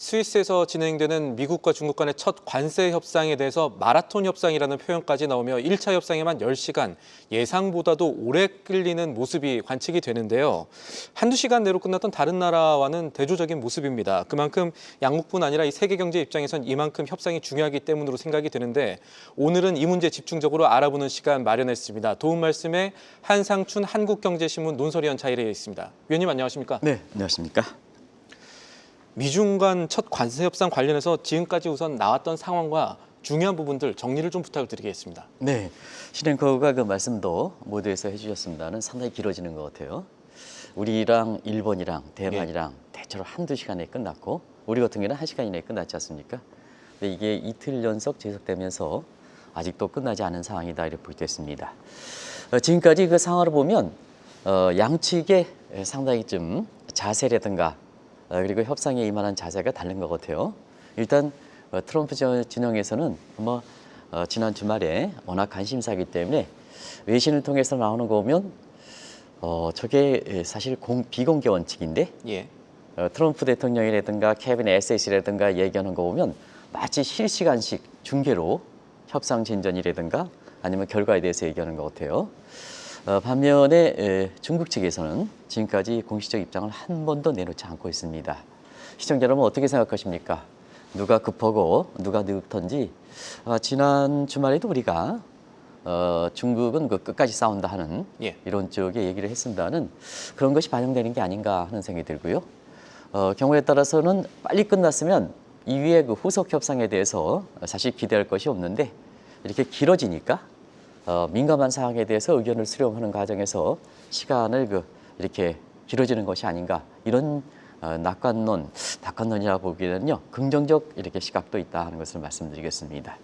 스위스에서 진행되는 미국과 중국 간의 첫 관세 협상에 대해서 마라톤 협상이라는 표현까지 나오며 1차 협상에만 10시간, 예상보다도 오래 끌리는 모습이 관측이 되는데요. 한두 시간 내로 끝났던 다른 나라와는 대조적인 모습입니다. 그만큼 양국뿐 아니라 이 세계 경제 입장에선 이만큼 협상이 중요하기 때문으로 생각이 드는데 오늘은 이 문제 집중적으로 알아보는 시간 마련했습니다. 도움 말씀에 한상춘 한국경제신문 논설위원 자리에 있습니다. 위원님 안녕하십니까? 네, 안녕하십니까? 미중 간 첫 관세 협상 관련해서 지금까지 우선 나왔던 상황과 중요한 부분들 정리를 좀 부탁을 드리겠습니다. 네, 신앵커가 그 말씀도 모두에서 해주셨습니다는 상당히 길어지는 것 같아요. 우리랑 일본이랑 대만이랑 대체로 한두 시간에 끝났고 우리 같은 경우는 1시간 이내에 끝났지 않습니까? 근데 이게 이틀 연속 지속되면서 아직도 끝나지 않은 상황이다 이렇게 볼 수 있습니다. 지금까지 그 상황을 보면 양측의 상당히 좀 자세라든가 그리고 협상에 임하는 자세가 다른 것 같아요. 일단 트럼프 진영에서는 지난 주말에 워낙 관심사이기 때문에 외신을 통해서 나오는 거 보면 저게 사실 비공개 원칙인데 트럼프 대통령이라든가 케빈 SS라든가 얘기하는 거 보면 마치 실시간식 중계로 협상 진전이라든가 아니면 결과에 대해서 얘기하는 것 같아요. 반면에 중국 측에서는 지금까지 공식적 입장을 한 번도 내놓지 않고 있습니다. 시청자 여러분 어떻게 생각하십니까? 누가 급하고 누가 늦던지 지난 주말에도 우리가 중국은 그 끝까지 싸운다 하는 이런 쪽의 얘기를 했습니다는 그런 것이 반영되는 게 아닌가 하는 생각이 들고요. 경우에 따라서는 빨리 끝났으면 이후에 그 후속 협상에 대해서 사실 기대할 것이 없는데 이렇게 길어지니까 민감한 사항에 대해서 의견을 수렴하는 과정에서 시간을 이렇게 길어지는 것이 아닌가 이런 낙관론이라고 보기에는요 긍정적 이렇게 시각도 있다 하는 것을 말씀드리겠습니다.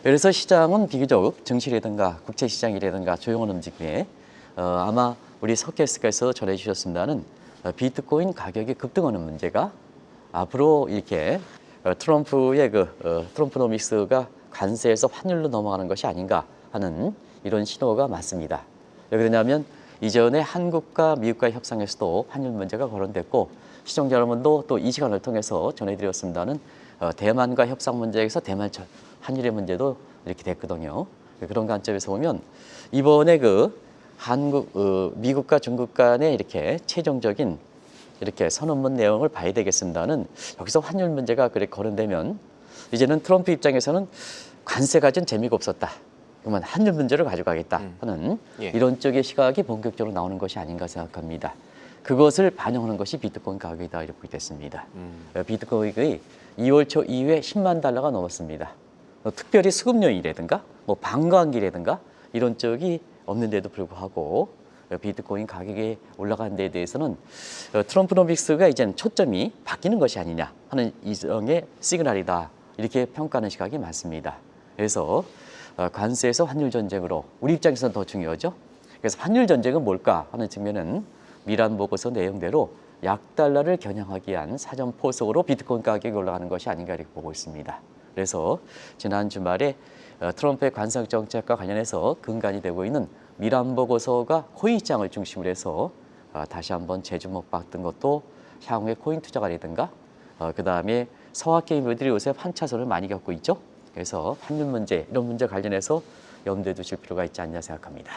그래서 시장은 비교적 증시라든가 국제시장이라든가 조용한 움직임에 아마 우리 석 게스트께서 전해주셨습니다는 비트코인 가격이 급등하는 문제가 앞으로 이렇게 트럼프의 트럼프노믹스가 관세에서 환율로 넘어가는 것이 아닌가 하는 이런 신호가 맞습니다. 왜 그러냐면 이전에 한국과 미국과의 협상에서도 환율 문제가 거론됐고 시청자 여러분도 또 이 시간을 통해서 전해드렸습니다는 대만과 협상 문제에서 대만 환율의 문제도 이렇게 됐거든요. 그런 관점에서 보면 이번에 미국과 중국 간의 이렇게 최종적인 이렇게 선언문 내용을 봐야 되겠습니다는 여기서 환율 문제가 그렇게 거론되면 이제는 트럼프 입장에서는 관세 가진 재미가 없었다. 그러면 환율 문제를 가져가겠다 하는 이런 쪽의 시각이 본격적으로 나오는 것이 아닌가 생각합니다. 그것을 반영하는 것이 비트코인 가격이다 이렇게 됐습니다. 비트코인이 2월 초 이후에 10만 달러가 넘었습니다. 특별히 수급요인이라든가 반감기라든가 이런 쪽이 없는데도 불구하고 비트코인 가격이 올라간 데에 대해서는 트럼프노믹스가 이제는 초점이 바뀌는 것이 아니냐 하는 이정의 시그널이다 이렇게 평가하는 시각이 많습니다. 그래서 관세에서 환율 전쟁으로 우리 입장에서는 더 중요하죠. 그래서 환율 전쟁은 뭘까 하는 측면은 미란 보고서 내용대로 약달러를 겨냥하기 위한 사전 포석으로 비트코인 가격이 올라가는 것이 아닌가 이렇게 보고 있습니다. 그래서 지난 주말에 트럼프의 관세 정책과 관련해서 근간이 되고 있는 미란 보고서가 코인 시장을 중심으로 해서 다시 한번 재주목받던 것도 향후의 코인 투자가라든가 그다음에 서학 게이머들이 요새 환차선을 많이 겪고 있죠. 그래서 환율 문제 이런 문제 관련해서 염두에 두실 필요가 있지 않냐 생각합니다.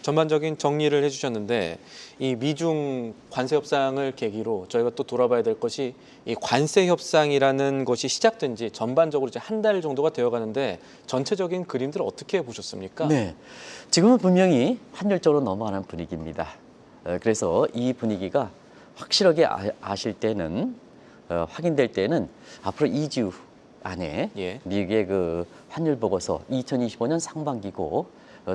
전반적인 정리를 해주셨는데 이 미중 관세 협상을 계기로 저희가 또 돌아봐야 될 것이 이 관세 협상이라는 것이 시작된 지 전반적으로 이제 한 달 정도가 되어가는데 전체적인 그림들 어떻게 보셨습니까? 네, 지금은 분명히 환율적으로 넘어가는 분위기입니다. 그래서 이 분위기가 확실하게 아실 때는 확인될 때는 앞으로 2주 안에 미국의 그 환율 보고서 2025년 상반기고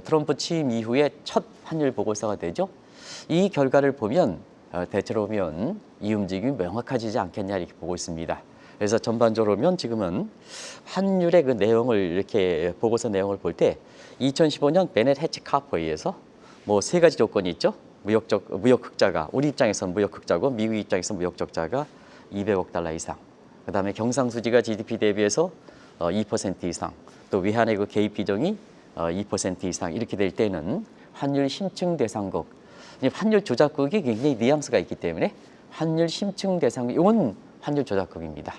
트럼프 취임 이후에 첫 환율 보고서가 되죠. 이 결과를 보면 대체로 보면 이 움직임이 명확해지지 않겠냐 이렇게 보고 있습니다. 그래서 전반적으로 보면 지금은 환율의 그 내용을 이렇게 보고서 내용을 볼 때 2015년 베넷 해치 카퍼에 의해서 세 가지 조건이 있죠. 무역 흑자가 우리 입장에서는 무역 흑자고 미국 입장에서 무역 적자가 200억 달러 이상. 그다음에 경상수지가 GDP 대비해서 2% 이상, 또 외환의 그 개입 비중이 2% 이상 이렇게 될 때는 환율 심층 대상국, 환율 조작국이 굉장히 뉘앙스가 있기 때문에 환율 심층 대상국, 이건 환율 조작국입니다.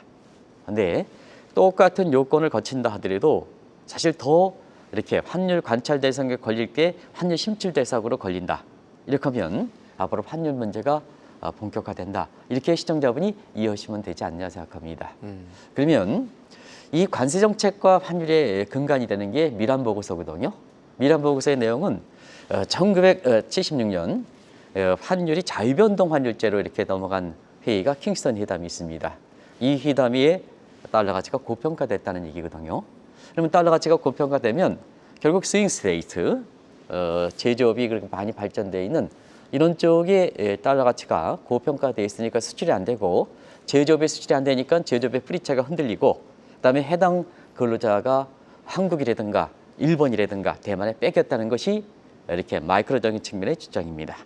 근데 똑같은 요건을 거친다 하더라도 사실 더 이렇게 환율 관찰 대상에 걸릴 게 환율 심출 대상으로 걸린다. 이렇게 하면 앞으로 환율 문제가 본격화된다. 이렇게 시청자분이 이해하시면 되지 않냐 생각합니다. 그러면 이 관세 정책과 환율의 근간이 되는 게 미란 보고서거든요. 미란 보고서의 내용은 1976년 환율이 자유변동 환율제로 이렇게 넘어간 회의가 킹스턴 회담이 있습니다. 이 회담에 달러 가치가 고평가됐다는 얘기거든요. 그러면 달러 가치가 고평가되면 결국 스윙 스테이트, 제조업이 그렇게 많이 발전되어 있는 이런 쪽에 달러 가치가 고평가되어 있으니까 수출이 안 되고 제조업의 수출이 안 되니까 제조업의 프리차가 흔들리고 그다음에 해당 근로자가 한국이라든가 일본이라든가 대만에 뺏겼다는 것이 이렇게 마이크로적인 측면의 주장입니다.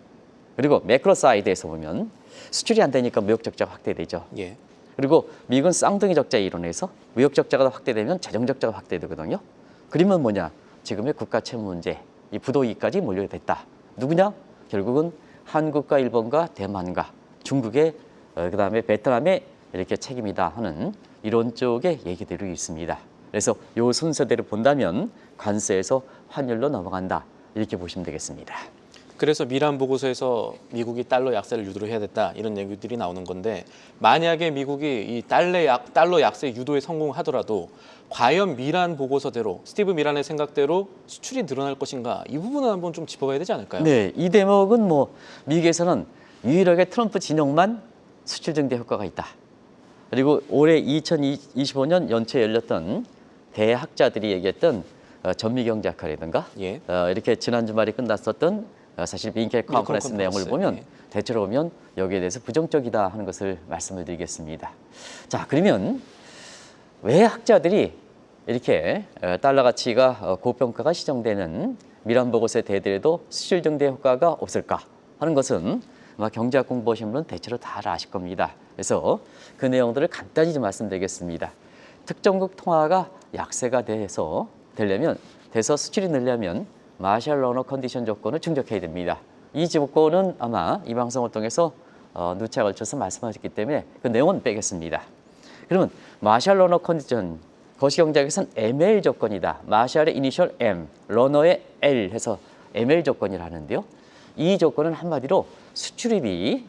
그리고 매크로 사이드에서 보면 수출이 안 되니까 무역 적자가 확대되죠. 예. 그리고 미국은 쌍둥이 적자 이론에서 무역 적자가 확대되면 재정 적자가 확대되거든요. 그러면 뭐냐? 지금의 국가 채무 문제, 이 부도이익까지 몰려됐다. 누구냐? 결국은 한국과 일본과 대만과 중국의 그다음에 베트남의 이렇게 책임이다 하는 이런 쪽의 얘기들이 있습니다. 그래서 요 순서대로 본다면 관세에서 환율로 넘어간다. 이렇게 보시면 되겠습니다. 그래서 미란 보고서에서 미국이 달러 약세를 유도를 해야 됐다 이런 얘기들이 나오는 건데 만약에 미국이 이 달러 약세 유도에 성공하더라도 과연 미란 보고서대로 스티브 미란의 생각대로 수출이 늘어날 것인가 이 부분은 한번 좀 짚어봐야 되지 않을까요? 네, 이 대목은 뭐 미국에서는 유일하게 트럼프 진영만 수출 증대 효과가 있다. 그리고 올해 2025년 연초에 열렸던 대학자들이 얘기했던 전미경제학회라든가 예. 이렇게 지난 주말에 끝났었던 사실 빈케 컨퍼런스 내용을 보면 예. 대체로 보면 여기에 대해서 부정적이다 하는 것을 말씀을 드리겠습니다. 자, 그러면 왜 학자들이 이렇게 달러 가치가 고평가가 시정되는 미란 보고서에 대해도 수출 증대 효과가 없을까 하는 것은 아마 경제학 공부하신 분은 대체로 다 아실 겁니다. 그래서 그 내용들을 간단히 좀 말씀드리겠습니다. 특정국 통화가 약세가 되려면 수출이 늘려면 마샬 러너 컨디션 조건을 충족해야 됩니다. 이 조건은 아마 이 방송을 통해서 누차에 걸쳐서 말씀하셨기 때문에 그 내용은 빼겠습니다. 그러면 마샬 러너 컨디션, 거시경제학에서는 ML 조건이다. 마샬의 이니셜 M, 러너의 L 해서 ML 조건이라는데요. 이 조건은 한마디로 수출입이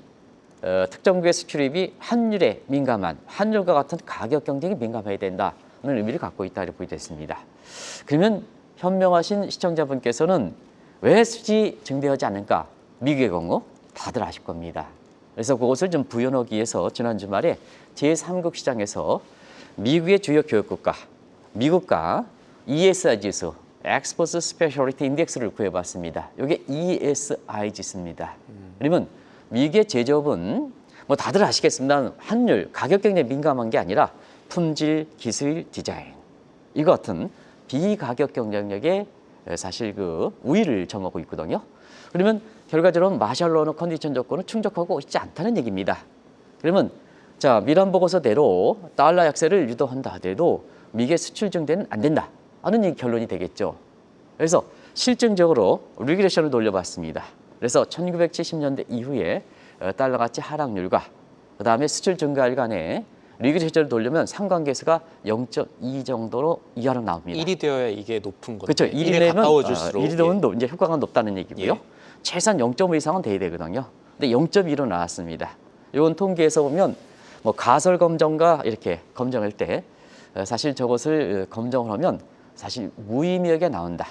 특정국의 수출입이 환율에 민감한 환율과 같은 가격 경쟁에 민감해야 된다는 의미를 갖고 있다 이렇게 보여졌습니다. 그러면 현명하신 시청자분께서는 왜 수지 증대하지 않는가? 미국의 경우 다들 아실 겁니다. 그래서 그것을 좀 부연하기 위해서 지난 주말에 제3국 시장에서 미국의 주요 교역국가, 미국과 ESI 지수, Exports Specialty Index를 구해봤습니다. 이게 ESI 지수입니다. 그러면 미국의 제조업은 뭐 다들 아시겠습니다. 환율, 가격 경쟁에 민감한 게 아니라 품질, 기술, 디자인 이거 같은 비가격 경쟁력에 사실 그 우위를 점하고 있거든요. 그러면 결과적으로 마샬 러너 컨디션 조건을 충족하고 있지 않다는 얘기입니다. 그러면 자 미란 보고서대로 달러 약세를 유도한다 하더라도 미국의 수출 증대는 안 된다 하는 결론이 되겠죠. 그래서 실증적으로 리그레션을 돌려봤습니다. 그래서 1970년대 이후에 달러 가치 하락률과 그다음에 수출 증가율 간의 리그레션을 돌리면 상관계수가 0.2 정도로 이하로 나옵니다. 1이 되어야 이게 높은 건데. 그렇죠. 1에 가까워질수록 1이 되면 이제 효과가 높다는 얘기고요. 예. 최소한 0.5 이상은 돼야 되거든요. 근데 0.2로 나왔습니다. 이건 통계에서 보면 뭐 가설 검정과 이렇게 검정할 때 사실 저것을 검정을 하면 사실 무의미하게 나온다.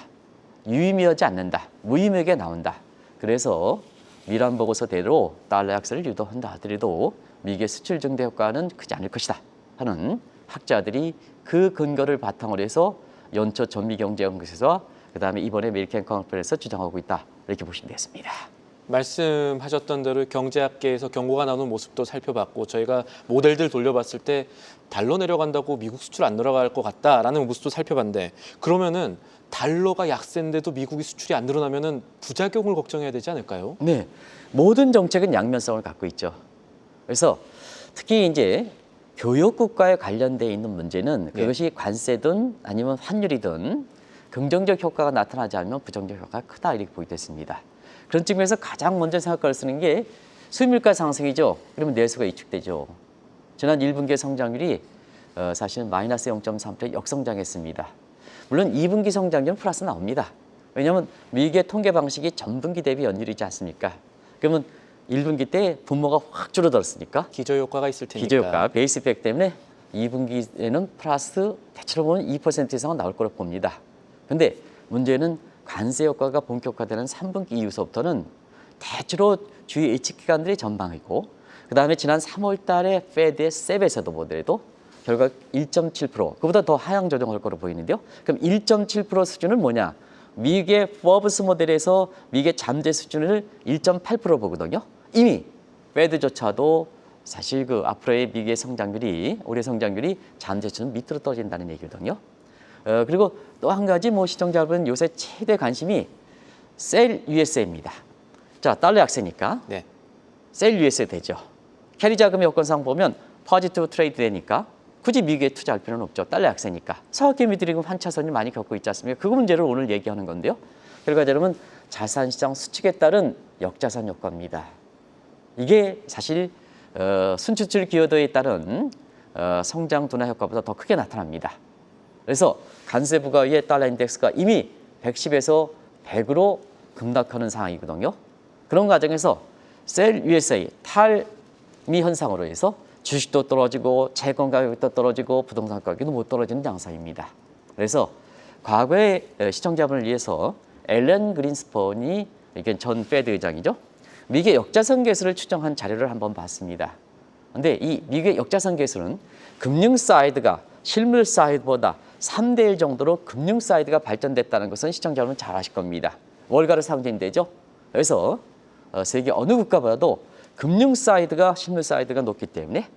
유의미하지 않는다. 무의미하게 나온다. 그래서 미란 보고서대로 달러 약세를 유도한다 하더라도 미국의 수출 증대 효과는 크지 않을 것이다 하는 학자들이 그 근거를 바탕으로 해서 연초 전미경제연구소와 그다음에 이번에 메리칸 컨퍼런스에서 주장하고 있다 이렇게 보시면 되겠습니다. 말씀하셨던 대로 경제학계에서 경고가 나오는 모습도 살펴봤고 저희가 모델들 돌려봤을 때 달러 내려간다고 미국 수출 안 늘어갈 것 같다라는 모습도 살펴봤는데 그러면은 달러가 약세인데도 미국이 수출이 안 늘어나면은 부작용을 걱정해야 되지 않을까요? 네, 모든 정책은 양면성을 갖고 있죠. 그래서 특히 이제 교역국가에 관련돼 있는 문제는 그것이 관세든 아니면 환율이든 긍정적 효과가 나타나지 않으면 부정적 효과가 크다 이렇게 보이겠습니다. 그런 측면에서 가장 먼저 생각할 수 있는 게 수입물가 상승이죠. 그러면 내수가 위축되죠. 지난 1분기 성장률이 사실은 마이너스 0.3% 역성장했습니다. 물론 2분기 성장률은 플러스 나옵니다. 왜냐하면 미국의 통계 방식이 전분기 대비 연율이지 않습니까? 그러면 1분기 때 분모가 확 줄어들었으니까 기저효과가 있을 테니까. 기저효과, 베이스 이펙트 때문에 2분기에는 플러스 대체로 보면 2% 이상은 나올 거로 봅니다. 근데 문제는 관세 효과가 본격화되는 3분기 이후서부터는 대체로 주요 예측 기관들이 전망이고 그다음에 지난 3월 달에 페드의 셉에서도 보더라도 결과 1.7% 그보다 더 하향 조정할 거로 보이는데요. 그럼 1.7% 수준은 뭐냐? 미국의 포브스 모델에서 미국의 잠재 수준을 1.8% 보거든요. 이미 페드조차도 사실 그 앞으로의 미국의 성장률이 올해 성장률이 잠재 수준 밑으로 떨어진다는 얘기거든요. 그리고 또 한 가지 뭐 시청자 여러분 요새 최대 관심이 셀 USA입니다. 자, 달러 약세니까 네. 셀 USA 되죠. 캐리 자금 여건상 보면 포지티브 트레이드 되니까 굳이 미국에 투자할 필요는 없죠. 달러 약세니까. 서학개미들이 지금 환차선이 많이 겪고 있지 않습니까? 그 문제를 오늘 얘기하는 건데요. 결과적으로는 자산시장 수축에 따른 역자산 효과입니다. 이게 사실 순추출 기여도에 따른 성장 둔화 효과보다 더 크게 나타납니다. 그래서 관세 부과의 달러 인덱스가 이미 110에서 100으로 급락하는 상황이거든요. 그런 과정에서 셀 USA 탈미 현상으로 해서 주식도 떨어지고 채권 가격도 떨어지고 부동산 가격도 못 떨어지는 양상입니다. 그래서 과거에 시청자분을 위해서 앨런 그린스펀이 이게 전 페드 의장이죠. 미국의 역자산 계수를 추정한 자료를 한번 봤습니다. 그런데 이 미국의 역자산 계수는 금융 사이드가 실물 사이드보다 3대 1 정도로 금융 사이드가 발전됐다는 것은 시청자 여러분 잘 아실 겁니다. 월가를 상징되죠. 그래서 세계 어느 국가보다도 금융 사이드가 실물 사이드가 높기 때문에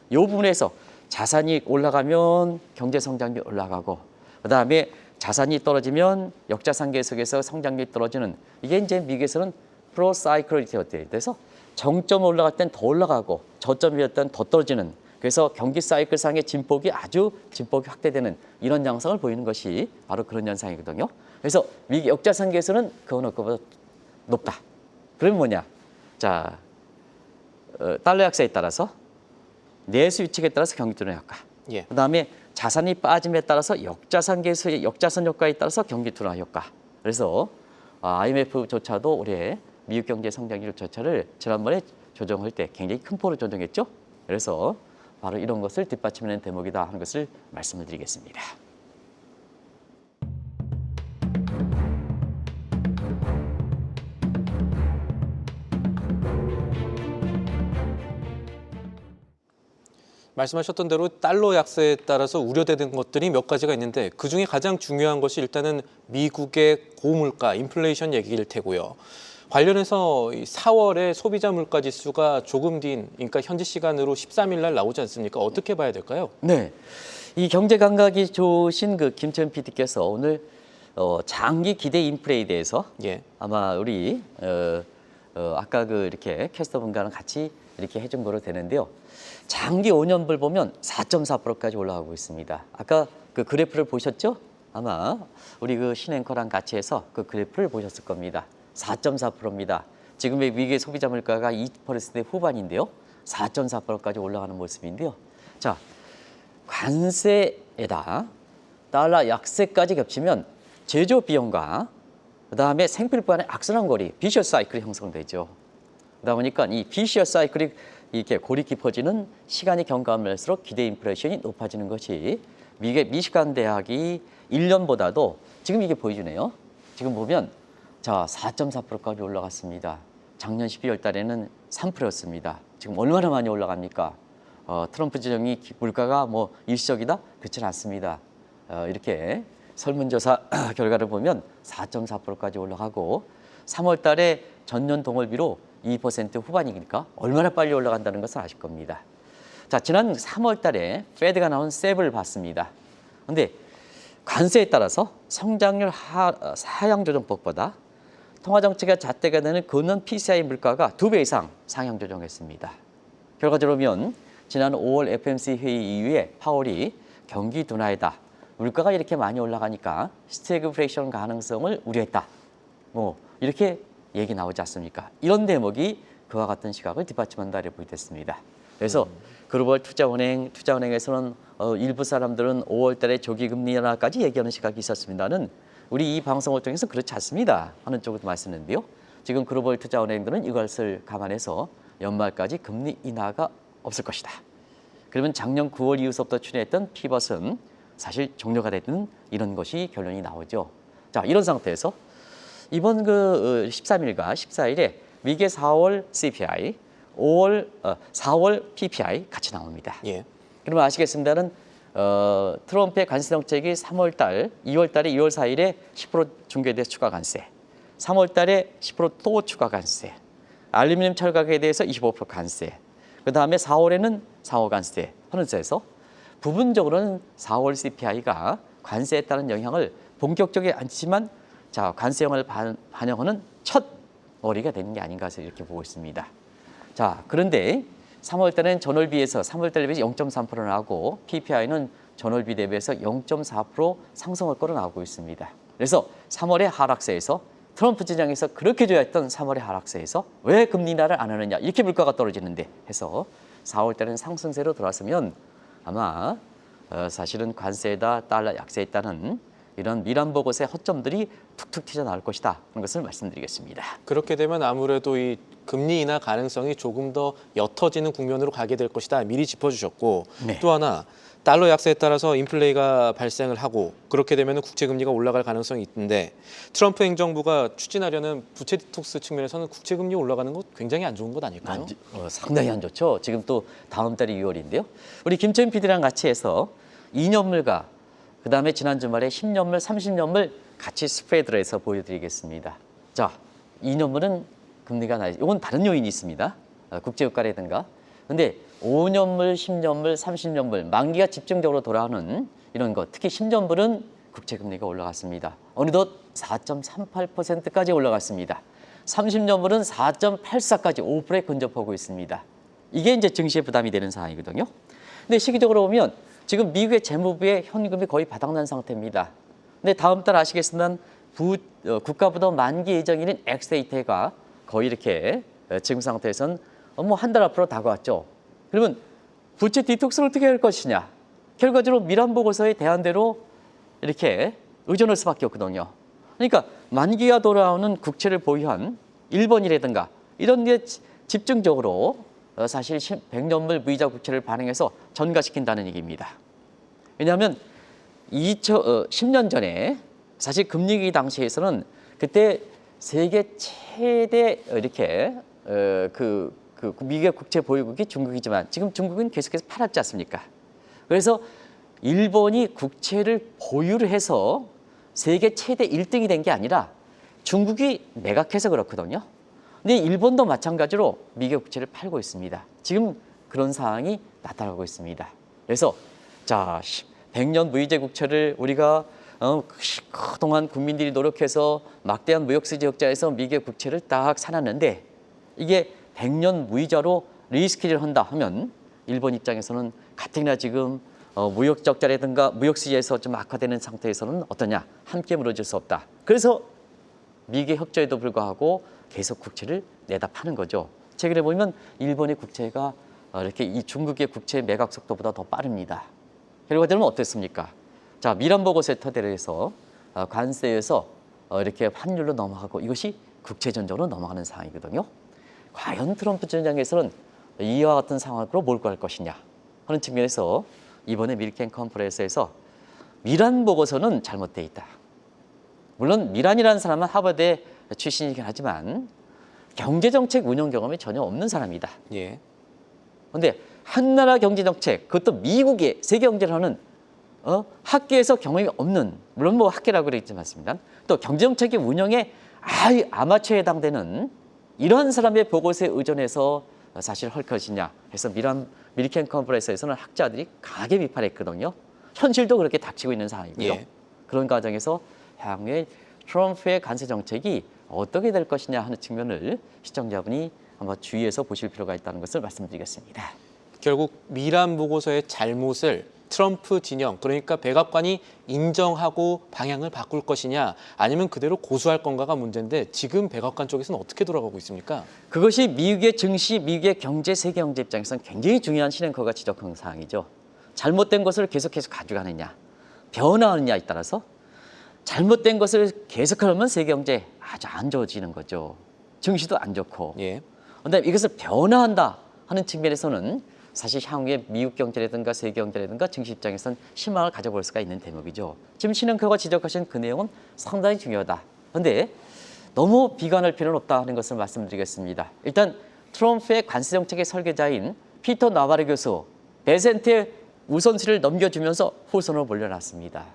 이 부분에서 자산이 올라가면 경제 성장률이 올라가고 그다음에 자산이 떨어지면 역자산 계속에서 성장률이 떨어지는 이게 이제 미국에서는 프로사이클리티어에 대해서 정점 올라갈 땐 더 올라가고 저점이었을 땐 더 떨어지는 그래서 경기 사이클상의 진폭이 아주 진폭이 확대되는 이런 양상을 보이는 것이 바로 그런 현상이거든요. 그래서 미국 역자산 계수는 그 어느 것보다 높다. 그러면 뭐냐? 자, 달러 약세에 따라서 내수 유축에 따라서 경기 둔화 효과. 예. 그다음에 자산이 빠짐에 따라서 역자산 계수의 역자산 효과에 따라서 경기 둔화 효과. 그래서 IMF조차도 올해 미국 경제 성장률 조차를 지난번에 조정할 때 굉장히 큰 폭으로 조정했죠. 그래서 바로 이런 것을 뒷받침하는 대목이다 하는 것을 말씀을 드리겠습니다. 말씀하셨던 대로 달러 약세에 따라서 우려되는 것들이 몇 가지가 있는데 그중에 가장 중요한 것이 일단은 미국의 고물가, 인플레이션 얘기일 테고요. 관련해서 4월에 소비자 물가 지수가 조금 뒤인, 그러니까 현지 시간으로 13일 날 나오지 않습니까? 어떻게 봐야 될까요? 네, 이 경제 감각이 좋으신 그 김천 PD께서 오늘 장기 기대 인플레에 대해서 예. 아마 우리 아까 그 이렇게 캐스터분과는 같이 이렇게 해준 거로 되는데요. 장기 5년불 보면 4.4%까지 올라가고 있습니다. 아까 그 그래프를 보셨죠? 아마 우리 그 신앵커랑 같이 해서 그 그래프를 보셨을 겁니다. 4.4%입니다. 지금의 미국의 소비자 물가가 2% 후반인데요. 4.4%까지 올라가는 모습인데요. 자, 관세에다 달러 약세까지 겹치면 제조 비용과 그다음에 생필품 간의 악순환 거리, 비셔스 사이클이 형성되죠. 그러다 보니까 이 비셔스 사이클이 이렇게 골이 깊어지는 시간이 경과하면서 기대 인플레이션이 높아지는 것이 미국의 미시간 대학이 1년보다도 지금 이게 보여주네요. 지금 보면 자 4.4%까지 올라갔습니다. 작년 12월 달에는 3%였습니다. 지금 얼마나 많이 올라갑니까? 트럼프 지정이 물가가 뭐 일시적이다? 그렇지는 않습니다. 이렇게 설문조사 결과를 보면 4.4%까지 올라가고 3월 달에 전년 동월비로 2% 후반이니까 얼마나 빨리 올라간다는 것을 아실 겁니다. 자, 지난 3월 달에 페드가 나온 셉을 봤습니다. 그런데 관세에 따라서 성장률 하향 조정폭보다 통화정책의 잣대가 되는 근원 PCI 물가가 2배 이상 상향 조정했습니다. 결과적으로 보면 지난 5월 FOMC 회의 이후에 파월이 경기 둔화이다. 물가가 이렇게 많이 올라가니까 스태그플레이션 가능성을 우려했다. 뭐 이렇게 얘기 나오지 않습니까? 이런 대목이 그와 같은 시각을 뒷받침한다 이렇게 보겠습니다. 그래서 글로벌 투자은행에서는 일부 사람들은 5월 달에 조기금리 인하까지 얘기하는 시각이 있었습니다는 우리 이 방송을 통해서 그렇지 않습니다 하는 쪽으로 말씀했는데요. 지금 글로벌 투자은행들은 이것을 감안해서 연말까지 금리 인하가 없을 것이다. 그러면 작년 9월 이후부터 추진했던 피벗은 사실 종료가 됐는 이런 것이 결론이 나오죠. 자, 이런 상태에서 이번 13일과 14일에 미국의 4월 CPI, 4월 PPI 같이 나옵니다. 예. 그러면 아시겠습니다는 트럼프의 관세 정책이 3월 달, 2월 달에 2월 4일에 10% 중개대 추가 관세, 3월 달에 10%또 추가 관세, 알루미늄 철가격에 대해서 25% 관세, 그 다음에 4월에는 4월 관세 하는 데서 부분적으로는 4월 CPI가 관세에 따른 영향을 본격적이지 않지만 자, 관세 영향을 반영하는 첫 월이가 되는 게 아닌가 해서 이렇게 보고 있습니다. 자, 그런데 3월 달에는 전월비에서 3월 달 대비해서 0.3% 나오고 PPI는 전월비 대비해서 0.4% 상승을 끌어 나오고 있습니다. 그래서 3월의 하락세에서 트럼프 진영에서 그렇게 좋아했던 3월의 하락세에서 왜 금리 인하를 안 하느냐 이렇게 물가가 떨어지는데 해서 4월 달에는 상승세로 들어왔으면 아마 사실은 관세에다 달러 약세에 따른 이런 미란 보고서의 허점들이 툭툭 튀어나올 것이다 하는 것을 말씀드리겠습니다. 그렇게 되면 아무래도 이 금리 인하 가능성이 조금 더 옅어지는 국면으로 가게 될 것이다. 미리 짚어주셨고 네. 또 하나 달러 약세에 따라서 인플레이가 발생을 하고 그렇게 되면 국채 금리가 올라갈 가능성이 있는데 트럼프 행정부가 추진하려는 부채 디톡스 측면에서는 국채 금리 올라가는 것 굉장히 안 좋은 것 아닐까요? 상당히 안 좋죠. 지금 또 다음 달이 6월인데요. 우리 김철민 PD랑 같이 해서 2년물과 그다음에 지난 주말에 10년물, 30년물 같이 스프레드를 해서 보여드리겠습니다. 자, 2년물은 금리가 낮. 이건 다른 요인이 있습니다. 국제유가라든가. 근데 5년물, 10년물, 30년물 만기가 집중적으로 돌아오는 이런 것. 특히 10년물은 국채금리가 올라갔습니다. 어느덧 4.38%까지 올라갔습니다. 30년물은 4.84까지 5%에 근접하고 있습니다. 이게 이제 증시에 부담이 되는 상황이거든요. 근데 시기적으로 보면 지금 미국의 재무부의 현금이 거의 바닥난 상태입니다. 근데 다음 달 아시겠지만 국가부도 만기 예정일인 엑스데이터가 거의 이렇게 지금 상태에서는 뭐 한 달 앞으로 다가왔죠. 그러면 부채 디톡스를 어떻게 할 것이냐. 결과적으로 미란 보고서에 대한 대로 이렇게 의존할 수밖에 없거든요. 그러니까 만기가 돌아오는 국채를 보유한 일본이라든가 이런 데 집중적으로 사실 100년물 무이자 국채를 발행해서 전가시킨다는 얘기입니다. 왜냐하면 10년 전에 사실 금리위기 당시에서는 그때 세계 최대 이렇게 미국의 국채 보유국이 중국이지만 지금 중국은 계속해서 팔았지 않습니까? 그래서 일본이 국채를 보유를 해서 세계 최대 1등이 된 게 아니라 중국이 매각해서 그렇거든요. 근데 일본도 마찬가지로 미국 국채를 팔고 있습니다. 지금 그런 상황이 나타나고 있습니다. 그래서 자 100년 무이자 국채를 우리가 그동안 국민들이 노력해서 막대한 무역수지 적자에서 미국 국채를 딱 사놨는데 이게 100년 무이자로 리스키를 한다 하면 일본 입장에서는 가뜩이나 지금 무역 적자라든가 무역수지에서 좀 악화되는 상태에서는 어떠냐 함께 물어줄 수 없다. 그래서 미국의 협조에도 불구하고 계속 국채를 내다 파는 거죠. 최근에 보면 일본의 국채가 이렇게 이 중국의 국채 매각 속도보다 더 빠릅니다. 결과적으로 어땠습니까? 자, 미란 보고서에 토대로 해서 관세에서 이렇게 환율로 넘어가고 이것이 국채 전적으로 넘어가는 상황이거든요. 과연 트럼프 전장에서는 이와 같은 상황으로 몰고 갈 것이냐 하는 측면에서 이번에 밀켄 컨퍼런스에서 미란 보고서는 잘못돼 있다. 물론 미란이라는 사람은 하버드 출신이긴 하지만 경제정책 운영 경험이 전혀 없는 사람이다. 예. 그런데 한나라 경제정책, 그것도 미국의 세계 경제를 하는 학계에서 경험이 없는, 물론 뭐 학계라고 그러지 않습니다. 또 경제정책의 운영에 아예 아마추어에 해당되는 이러한 사람의 보고서에 의존해서 사실 할 것이냐 해서 밀켄 컨퍼런스에서는 학자들이 강하게 비판했거든요. 현실도 그렇게 닥치고 있는 상황이고요. 예. 그런 과정에서 향후에 트럼프의 관세 정책이 어떻게 될 것이냐 하는 측면을 시청자분이 한번 주의해서 보실 필요가 있다는 것을 말씀드리겠습니다. 결국 미란 보고서의 잘못을 트럼프 진영, 그러니까 백악관이 인정하고 방향을 바꿀 것이냐 아니면 그대로 고수할 건가가 문제인데 지금 백악관 쪽에서는 어떻게 돌아가고 있습니까? 그것이 미국의 증시, 미국의 경제, 세계 경제 입장에서는 굉장히 중요한 실행커가 지적한 사항이죠. 잘못된 것을 계속해서 가져가느냐, 변화하느냐에 따라서 잘못된 것을 계속하면 세계 경제 아주 안 좋아지는 거죠. 증시도 안 좋고. 예. 그런데 이것을 변화한다 하는 측면에서는 사실 향후에 미국 경제라든가 세계 경제라든가 증시 입장에서는 희망을 가져볼 수가 있는 대목이죠. 지금 신흥科가 지적하신 그 내용은 상당히 중요하다. 그런데 너무 비관할 필요는 없다 하는 것을 말씀드리겠습니다. 일단 트럼프의 관세 정책의 설계자인 피터 나바로 교수, 베센트의 우선순위를 넘겨주면서 후손을 몰려놨습니다.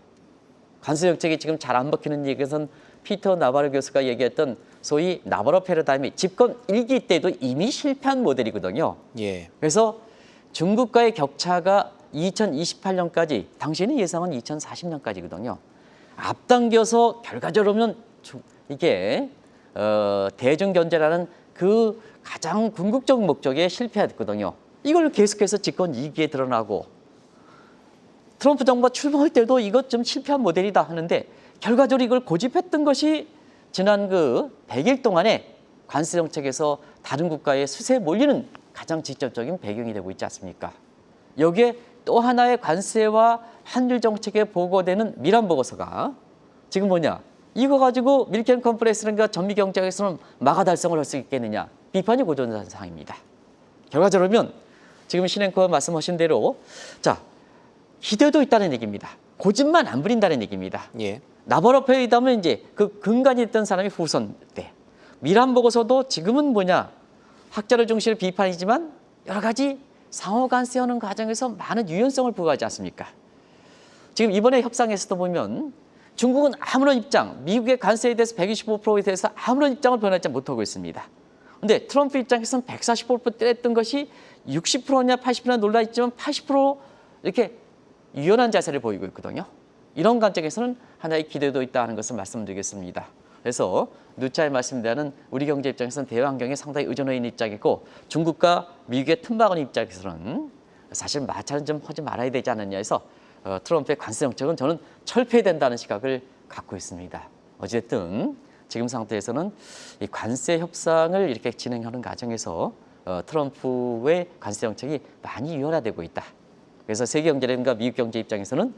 관세 정책이 지금 잘 안 먹히는 얘기에선 피터 나바로 교수가 얘기했던 소위 나바로 패러다임이 집권 1기 때도 이미 실패한 모델이거든요. 예. 그래서 중국과의 격차가 2028년까지, 당시에는 예상은 2040년까지거든요. 앞당겨서 결과적으로 이게 대중경제라는 그 가장 궁극적 목적에 실패했거든요. 이걸 계속해서 집권 2기에 드러나고 트럼프 정부가 출범할 때도 이것 좀 실패한 모델이다 하는데 결과적으로 이걸 고집했던 것이 지난 그 100일 동안의 관세 정책에서 다른 국가의 수세에 몰리는 가장 직접적인 배경이 되고 있지 않습니까? 여기에 또 하나의 관세와 환율 정책에 보고되는 미란 보고서가 지금 뭐냐? 이거 가지고 밀켄 컨퍼런스라든가 전미 경제학에서는 마가 달성을 할 수 있겠느냐? 비판이 고조된 사항입니다. 결과적으로 지금 신행커가 말씀하신 대로 자, 기대도 있다는 얘기입니다. 고집만 안 부린다는 얘기입니다. 예. 나바로 회의담은 이제 그 근간이 있던 사람이 후손 때. 미란 보고서도 지금은 뭐냐? 학자를 중심으로 비판이지만 여러 가지 상호 관세하는 과정에서 많은 유연성을 부과하지 않습니까? 지금 이번에 협상에서도 보면 중국은 아무런 입장, 미국의 관세에 대해서 125%에 대해서 아무런 입장을 변하지 못하고 있습니다. 그런데 트럼프 입장에서는 140% 때렸던 것이 60%냐 80%냐 놀라있지만 80% 이렇게 유연한 자세를 보이고 있거든요. 이런 관점에서는 하나의 기대도 있다는 것을 말씀드리겠습니다. 그래서 누차에 말씀드리는 우리 경제 입장에서는 대외 환경에 상당히 의존해 있는 입장이고 중국과 미국의 틈바구니 입장에서는 사실 마찰은 좀 하지 말아야 되지 않느냐 해서 트럼프의 관세 정책은 저는 철폐된다는 시각을 갖고 있습니다. 어쨌든 지금 상태에서는 이 관세 협상을 이렇게 진행하는 과정에서 트럼프의 관세 정책이 많이 유연화되고 있다. 그래서 세계 경제라든가 미국 경제 입장에서는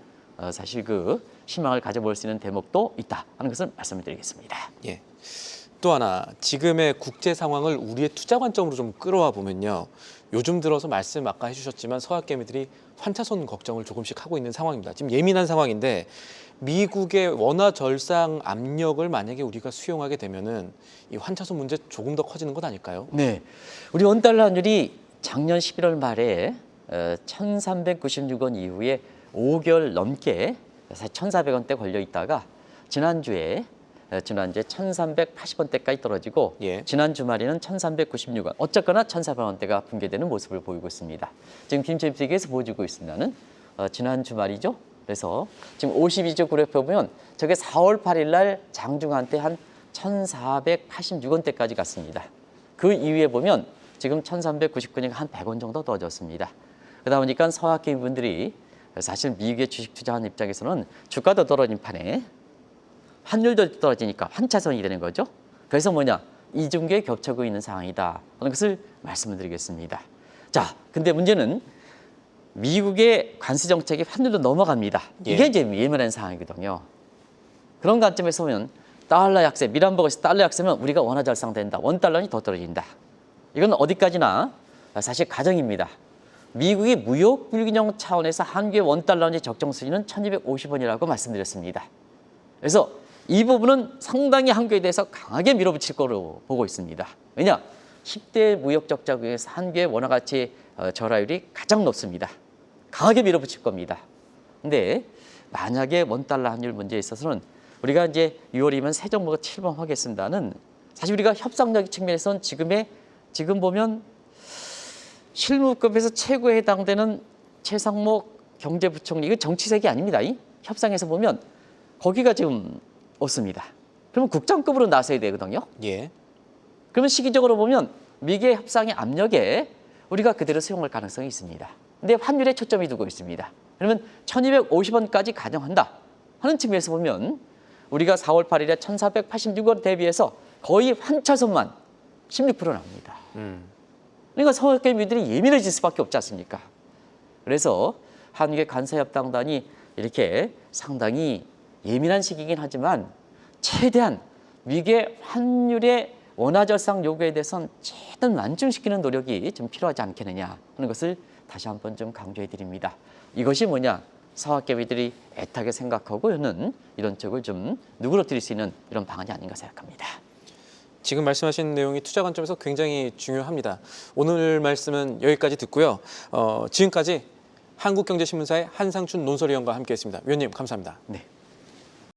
사실 그 희망을 가져볼 수 있는 대목도 있다 하는 것을 말씀드리겠습니다. 예. 또 하나 지금의 국제 상황을 우리의 투자 관점으로 좀 끌어와 보면요. 요즘 들어서 말씀 아까 해주셨지만 서학개미들이 환차손 걱정을 조금씩 하고 있는 상황입니다. 지금 예민한 상황인데 미국의 원화 절상 압력을 만약에 우리가 수용하게 되면은 이 환차손 문제 조금 더 커지는 것 아닐까요? 네, 우리 원달러 환율이 작년 11월 말에 1,396원 이후에 5개월 넘게 사실 1,400원대 걸려 있다가 지난주에 1,380원대까지 떨어지고 예. 지난 주말에는 1,396원, 어쨌거나 1,400원대가 붕괴되는 모습을 보이고 있습니다. 지금 김철수에게서 보여주고 있습니다는 지난 주말이죠. 그래서 지금 52주 그래프 보면 저게 4월 8일 날 장중한 때 한 1,486원대까지 갔습니다. 그 이후에 보면 지금 1,399원, 한 100원 정도 떨어졌습니다. 그러다 보니까 서학개미 분들이 사실 미국의 주식 투자하는 입장에서는 주가도 떨어진 판에 환율도 떨어지니까 환차선이 되는 거죠. 그래서 뭐냐? 이중계에 겹쳐고 있는 상황이다 하는 것을 말씀을 드리겠습니다. 자, 근데 문제는 미국의 관세 정책이 환율로 넘어갑니다. 이게 이제 예민한 상황이거든요. 그런 관점에서 보면 달러 약세, 미란버거에서 달러 약세면 우리가 원화 절상된다. 원달러니 더 떨어진다. 이건 어디까지나 사실 가정입니다. 미국이 무역 불균형 차원에서 한국의 원달러의 적정 수준은 1,250원이라고 말씀드렸습니다. 그래서 이 부분은 상당히 한국에 대해서 강하게 밀어붙일 거로 보고 있습니다. 왜냐? 10대 무역 적자 중에서 한국의 원화 가치 절하율이 가장 높습니다. 강하게 밀어붙일 겁니다. 근데 만약에 원달러 환율 문제에 있어서는 우리가 이제 6월이면 새 정부가 출범하겠습니다는 사실 우리가 협상력 측면에서는 지금 보면 실무급에서 최고에 해당되는 최상목 경제부총리, 이거 정치색이 아닙니다. 이 협상에서 보면 거기가 지금 없습니다. 그러면 국장급으로 나서야 되거든요. 예. 그러면 시기적으로 보면 미국의 협상의 압력에 우리가 그대로 수용할 가능성이 있습니다. 근데 환율에 초점이 두고 있습니다. 그러면 1250원까지 가정한다 하는 측면에서 보면 우리가 4월 8일에 1486원 대비해서 거의 한 차선만 16% 납니다. 그러니까 서학개미들이 예민해질 수밖에 없지 않습니까? 그래서 한국의 관세협상단이 이렇게 상당히 예민한 시기이긴 하지만 최대한 미국의 환율의 원화절상 요구에 대해서는 최대한 완충시키는 노력이 좀 필요하지 않겠느냐 하는 것을 다시 한번 좀 강조해 드립니다. 이것이 뭐냐? 서학개미들이 애타게 생각하고 있는 이런 쪽을 좀 누그러뜨릴 수 있는 이런 방안이 아닌가 생각합니다. 지금 말씀하신 내용이 투자 관점에서 굉장히 중요합니다. 오늘 말씀은 여기까지 듣고요. 지금까지 한국경제신문사의 한상춘 논설위원과 함께했습니다. 위원님 감사합니다. 네.